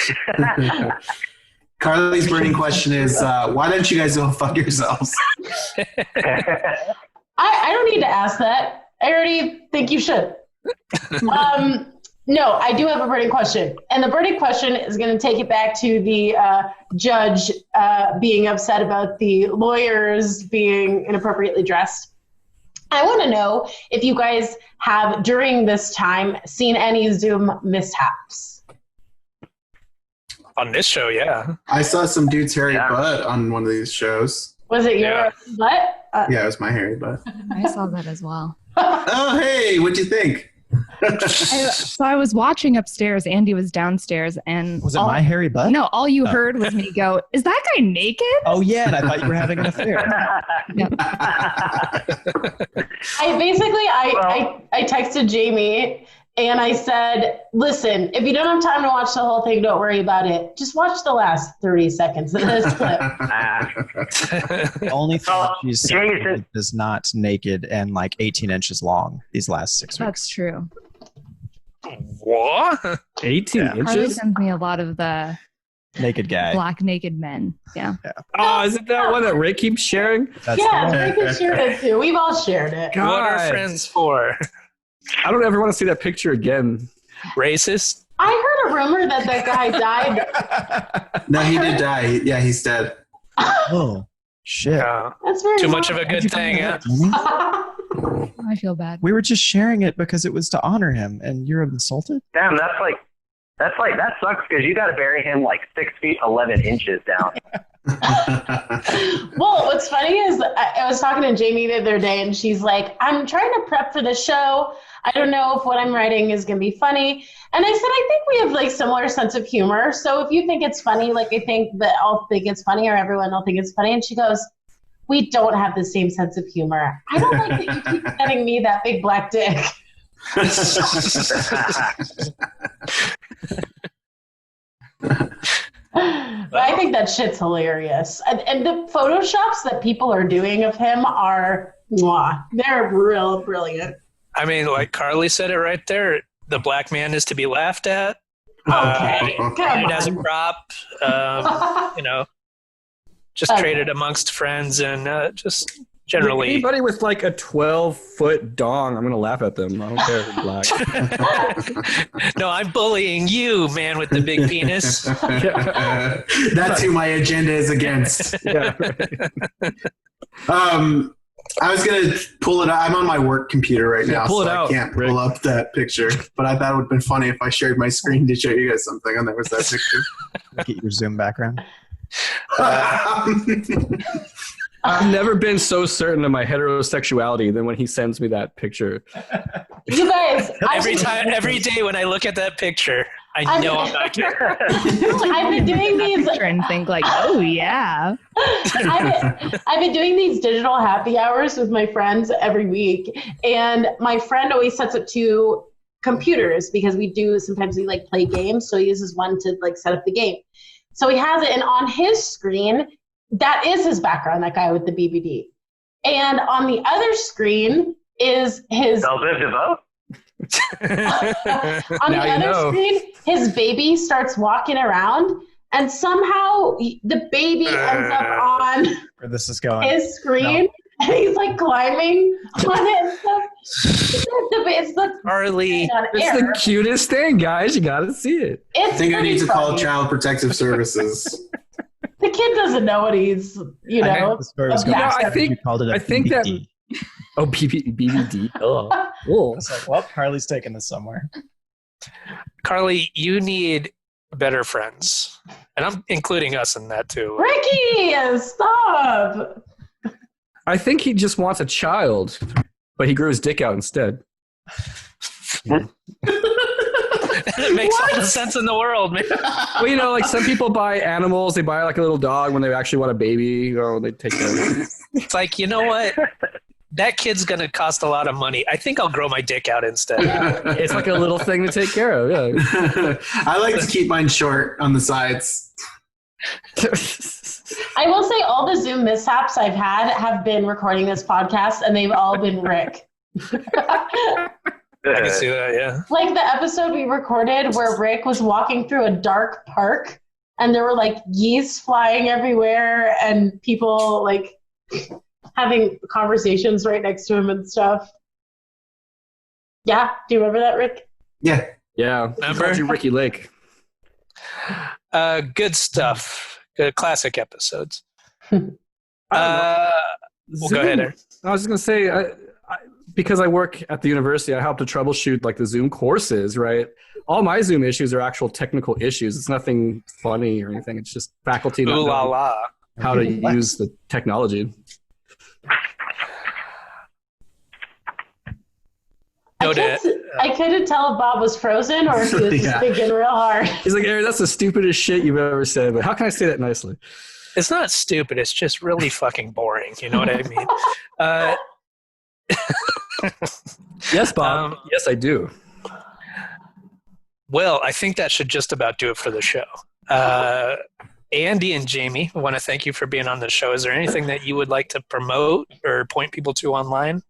Carly's burning question is, why don't you guys go fuck yourselves? I don't need to ask that. I already think you should. No, I do have a burning question. And the burning question is going to take it back to the judge being upset about the lawyers being inappropriately dressed. I want to know if you guys have, during this time, seen any Zoom mishaps. On this show, yeah. I saw some dude's hairy butt on one of these shows. Was it your Yeah. butt? Yeah, it was my hairy butt. I saw that as well. Oh, hey, what'd you think? So I was watching upstairs. Andy was downstairs, and Was it my hairy butt? No, all you heard was me go, "Is that guy naked?" Oh, yeah, and I thought you were having an affair. I texted Jamie and I said, listen, if you don't have time to watch the whole thing, don't worry about it. Just watch the last 30 seconds of this clip. The only thing she's Jamie saying is not naked and like 18 inches long these last 6 weeks. That's true. What? 18 Yeah. Carly inches? sends me a lot of the Naked guy. black naked men. Yeah. Oh, is it that one that Rick keeps sharing? That's Yeah, the one. they can share it too. We've all shared it. God. What are friends for? I don't ever want to see that picture again. Racist? I heard a rumor that guy died? No, he did die. Yeah, he's dead. Oh, shit. That's very Too much of a good thing, yeah. I feel bad. We were just sharing it because it was to honor him, and you're insulted? Damn, that sucks because you got to bury him like 6 feet 11 inches down. Well, what's funny is I was talking to Jamie the other day, and she's like, I'm trying to prep for the show. I don't know if what I'm writing is going to be funny. And I said, I think we have like similar sense of humor. So if you think it's funny, like I think that I'll think it's funny or everyone will think it's funny. And she goes, we don't have the same sense of humor. I don't like that you keep sending me that big black dick. But I think that shit's hilarious. And the photoshops that people are doing of him are, they're real brilliant. I mean, like Carly said it right there. The black man is to be laughed at. Okay, Traded as a prop. Just traded amongst friends and just generally. Anybody with like a 12-foot dong, I'm going to laugh at them. I don't care if they're black. No, I'm bullying you, man with the big penis. That's who my agenda is against. Yeah. I was going to pull it up. I'm on my work computer right now, pull it so out, I can't Rick. pull up that picture. But I thought it would have been funny if I shared my screen to show you guys something, and there was that picture. Look at your Zoom background. I've never been so certain of my heterosexuality than when he sends me that picture. You guys, Every day when I look at that picture, I know I'm not kidding. I've been doing these And think like, oh yeah. I've been doing these digital happy hours with my friends every week, and my friend always sets up 2 computers because sometimes we like play games, so he uses one to like set up the game. So he has it, and on his screen, that is his background, that guy with the BBD. And on the other screen is his on the other screen, his baby starts walking around, and somehow the baby ends up on Where this is going. his screen, and he's like climbing on it and stuff. It's the Harley. It's the cutest thing, guys. You got to see it. I think I need to call funny. Child Protective Services. The kid doesn't know what he's, I think the story was going I think- you called it a I think that- BBD. Oh, BBD. Oh. I was like, well, Harley's taking this somewhere. Carly, you need better friends. And I'm including us in that too. Ricky, stop. I think he just wants a child, but he grew his dick out instead. It makes all the sense in the world, man. Well, you know, like some people buy animals. They buy like a little dog when they actually want a baby. Or they take care of it. It's like, you know what? That kid's going to cost a lot of money. I think I'll grow my dick out instead. It's like a little thing to take care of. Yeah. I like to keep mine short on the sides. I will say all the Zoom mishaps I've had have been recording this podcast, and they've all been Rick. I can see that, yeah. Like the episode we recorded where Rick was walking through a dark park, and there were like geese flying everywhere, and people like having conversations right next to him and stuff. Yeah, do you remember that, Rick? Yeah. Yeah. Remember? Called you Ricky Lake. Good stuff. Good classic episodes. Well, go ahead, Aaron. I was just going to say, because I work at the university, I help to troubleshoot like the Zoom courses, right? All my Zoom issues are actual technical issues. It's nothing funny or anything. It's just faculty not Ooh la knowing la. how to use the technology. I couldn't tell if Bob was frozen or if he was just Yeah. thinking real hard. He's like, Aaron, that's the stupidest shit you've ever said, but how can I say that nicely? It's not stupid. It's just really fucking boring. You know what I mean? Yes, Bob. Yes, I do. Well, I think that should just about do it for the show. Andy and Jayme, I want to thank you for being on the show. Is there anything that you would like to promote or point people to online?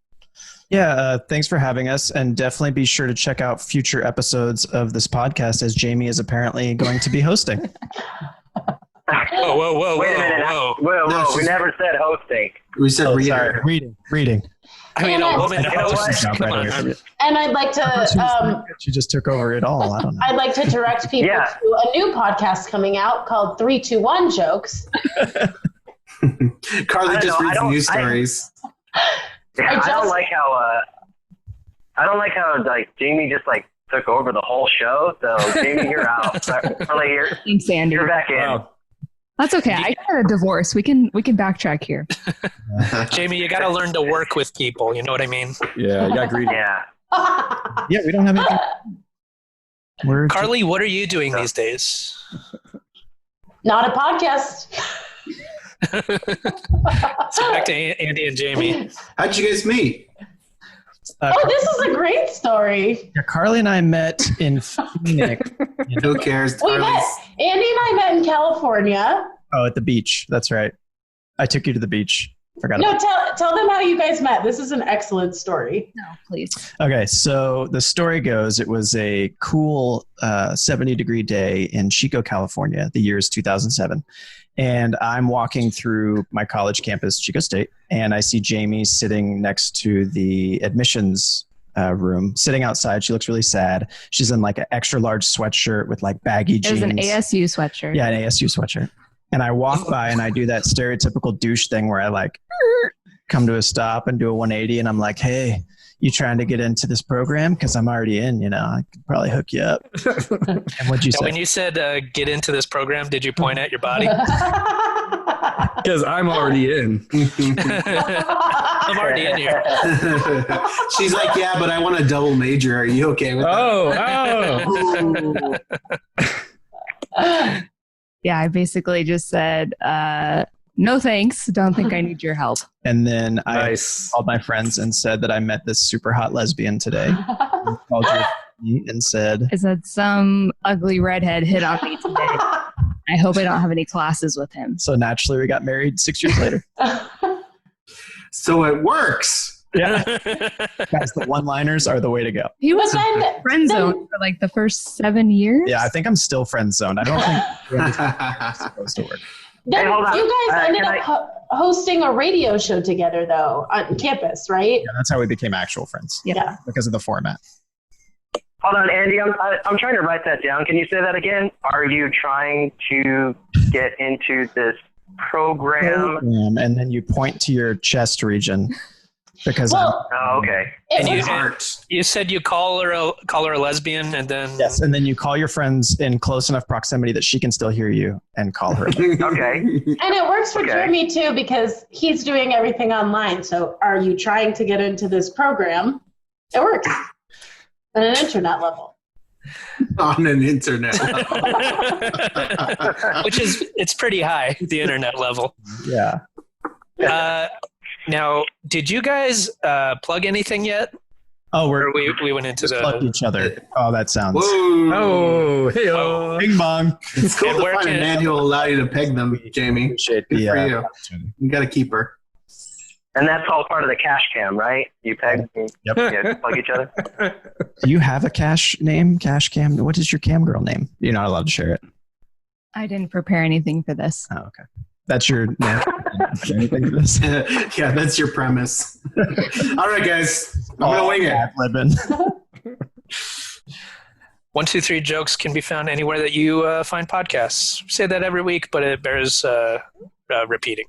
Yeah, thanks for having us, and definitely be sure to check out future episodes of this podcast, as Jayme is apparently going to be hosting. Whoa. Wait a minute. Whoa. No, We never said hosting. We said reader. Sorry. Reading. I mean, a woman You know hosts. what? Come on. And I'd like to She just took over it all. I don't know. I'd like to direct people Yeah. to a new podcast coming out called 321 Jokes. Carly just reads news I stories. I don't like how like Jamie just like took over the whole show. So Jamie, you're out. Carly, Thanks, Andy. you're back in. Wow. That's okay. I got a divorce. We can backtrack here. Jamie, you got to learn to work with people. You know what I mean? Yeah, you got greedy. Yeah. Yeah, we don't have anything. We're Carly, what are you doing these days? Not a podcast. So back to Andy and Jayme. How'd you guys meet? Oh, this is a great story. Carly and I met in Phoenix. Who cares? We met. Andy and I met in California. Oh, at the beach. That's right. I took you to the beach. Forgot No, about tell them how you guys met. This is an excellent story. No, please. Okay, so the story goes it was a cool 70-degree day in Chico, California. The year is 2007. And I'm walking through my college campus, Chico State, and I see Jamie sitting next to the admissions room, sitting outside. She looks really sad. She's in like an extra large sweatshirt with like baggy It jeans. was an ASU sweatshirt. Yeah, an ASU sweatshirt. And I walk by and I do that stereotypical douche thing where I like come to a stop and do a 180 and I'm like, hey, you trying to get into this program? Because I'm already in, you know, I could probably hook you up. And what'd you say? When you said get into this program, did you point at your body? Because I'm already in. I'm already in here. She's like, yeah, but I want a double major. Are you okay with that? Oh. Yeah, I basically just said, no thanks. Don't think I need your help. And then Nice. I called my friends and said that I met this super hot lesbian today. Called you and said, I said, some ugly redhead hit on me today. I hope I don't have any classes with him. so naturally we got married 6 years later. So it works. Yeah. Guys, the one-liners are the way to go. He was But then- friend zone for like the first 7 years. Yeah, I think I'm still friend zoned. I don't think it's supposed to work. Then Hey, hold on. you guys ended Can up hosting a radio show together, though, on campus, right? Yeah, that's how we became actual friends. Yeah. Because of the format. Hold on, Andy. I'm trying to write that down. Can you say that again? Are you trying to get into this program? And then you point to your chest region because Well, Oh, okay. it And was, Art. You said you call her a lesbian, and then yes, and then you call your friends in close enough proximity that she can still hear you and call her. Okay. and it works for Okay. Jeremy, too, because he's doing everything online. So are you trying to get into this program? It works at an internet level. On an internet level. which is it's pretty high, the internet level. Yeah. Now, did you guys plug anything yet? Oh, Or we're we went into plugged the each other. Oh, that sounds. Whoa. Oh, hey, Oh. Bing bong. It's cool And to where find a can- man who will allow you to peg them, Jamie. Appreciate Good the for you. opportunity. You got to keep her. And that's all part of the cash cam, right? You peg, Yep. you plug each other. Do you have a cash name? Cash cam? What is your cam girl name? You're not allowed to share it. I didn't prepare anything for this. Oh, okay. That's your name. Anything for this? Yeah, that's your premise. All right, guys. I'm going to wing it. Ad-libbing. 1, 2, 3 jokes can be found anywhere that you find podcasts. We say that every week, but it bears repeating.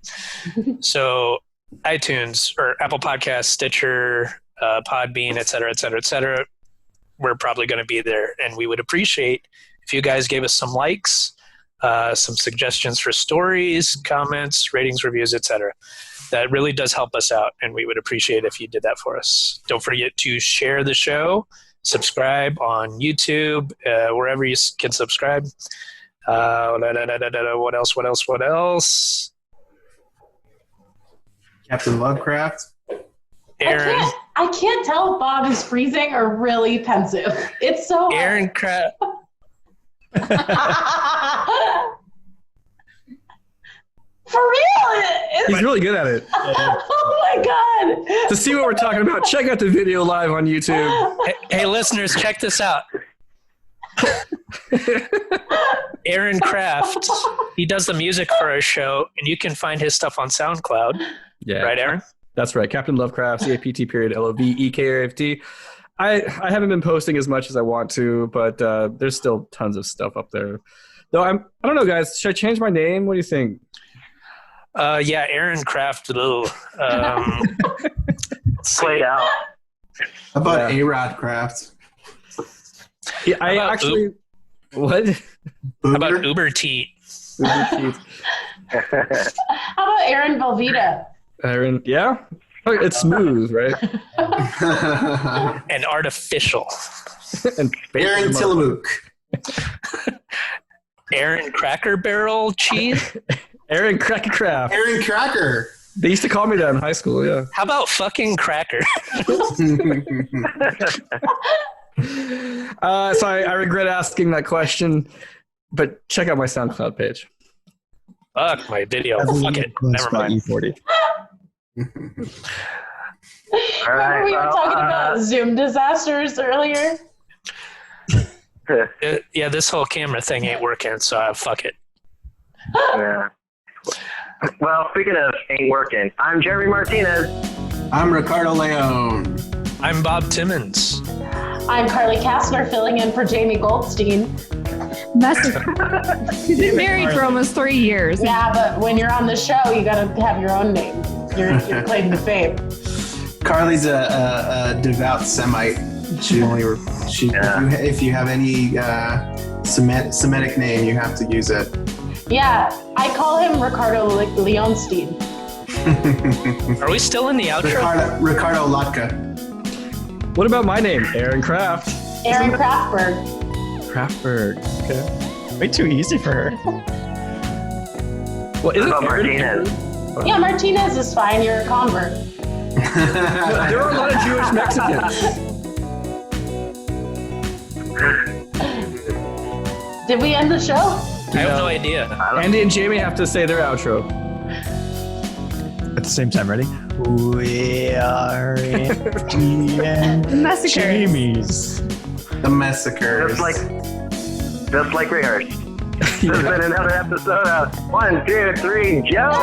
So iTunes or Apple Podcasts, Stitcher, Podbean, et cetera, et cetera, et cetera. We're probably going to be there, and we would appreciate if you guys gave us some likes, some suggestions for stories, comments, ratings, reviews, et cetera. That really does help us out, and we would appreciate if you did that for us. Don't forget to share the show, subscribe on YouTube, wherever you can subscribe. What else? Captain Lovecraft. Aaron. I can't tell if Bob is freezing or really pensive. It's so Aaron Crab. For real? He's really good at it. Oh my god! To see what we're talking about, check out the video live on YouTube. Hey, listeners, check this out. Aaron Kraft. He does the music for our show, and you can find his stuff on SoundCloud. Yeah. Right, Aaron? That's right. Captain Lovecraft, CAPT.LOVEKRAFT. I haven't been posting as much as I want to, but there's still tons of stuff up there. Though I don't know, guys. Should I change my name? What do you think? Yeah, Aaron Kraft. Played out. How about A-Rod Craft? Yeah, I actually. What? How about Uber Teat? How about Aaron Velveeta? Aaron, yeah? Oh, it's smooth, right? And artificial. And Aaron Tillamook. Aaron Cracker Barrel Cheese? Aaron Cracker Craft. Aaron Cracker. They used to call me that in high school, yeah. How about fucking Cracker? So I regret asking that question, but check out my SoundCloud page. Fuck my video. Fuck it. Never mind. E40. Remember we were talking about Zoom disasters earlier? Yeah, this whole camera thing ain't working, so fuck it. Yeah. Well, speaking of ain't working, I'm Jeremy Martinez. I'm Ricardo Leone. I'm Bob Timmons. I'm Carly Kastner filling in for Jamie Goldstein. Mesecher. He's been married for almost 3 years. Yeah, but when you're on the show, you gotta have your own name. You're claim to fame. Carly's a devout Semite. If you have any Semitic name, you have to use it. Yeah, I call him Ricardo Leonstein. Are we still in the outro? Ricardo Latka. What about my name? Aaron Kraft. Aaron Kraftberg. Kraftberg. Okay. Way too easy for her. Well, isn't How about Aaron- Martinez? Yeah, Martinez is fine. You're a convert. There are a lot of Jewish Mexicans. Did we end the show? I have no idea. Andy and Jayme have to say their outro. At the same time, ready? We are Andy and Mesecher. Jayme's. The Massacres. Just like rehearsed. This has been another episode of 1, 2, 3, Joe!